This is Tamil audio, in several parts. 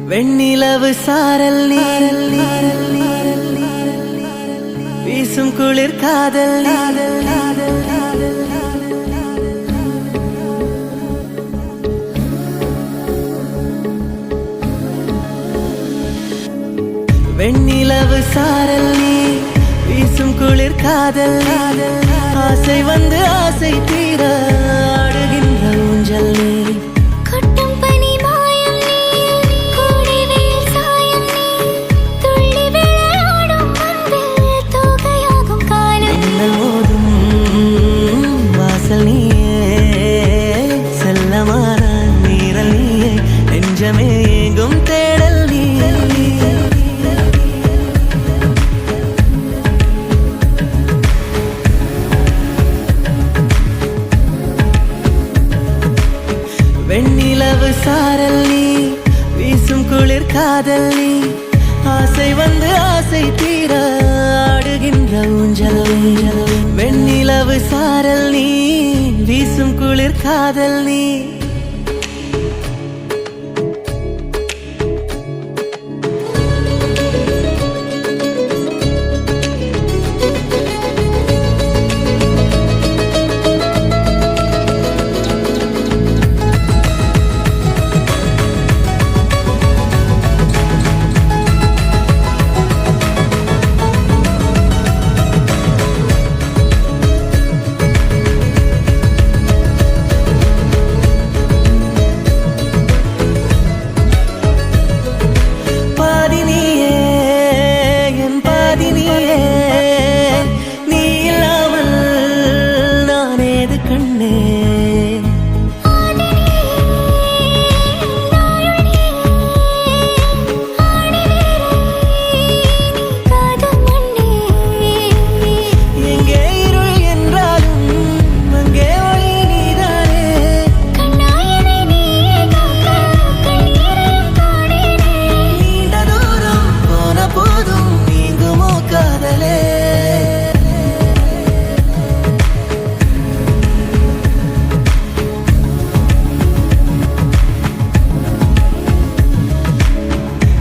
வெண்ணிலவு சாரல் வீசும் குளிர் காதல் வெண்ணிலவு சாரல் வீசும் குளிர் காதல் ஆசை வந்து ஆசை தீர ஆடுகின்ற ஊஞ்சல் நீ நெஞ்சமேங்கும் தேடல் நீ வெண்ணிலவு சாரல் நீ வீசும் குளிர் காதல் நீ ஆசை வந்து ஆசை தீர ஆடுகின்ற ஊஞ்சல் வெண்ணிலவு சாரல் நீ வீசும் குளிர் காதல் நீ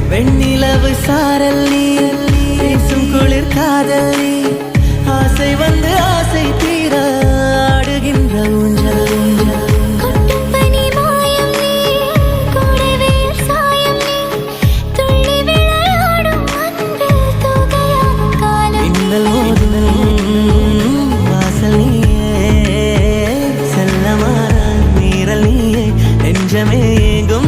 வெண்ணிலவு சாரல் நீ வீசும் குளிர் காதல் நீ ஆசை வந்து ஆசை தீர ஆடுகின்ற ஊஞ்சல் இன்னல் மோதும் வாசல் நீயே செல்லமாற மீறல் நீயே நெஞ்சமே எங்கும்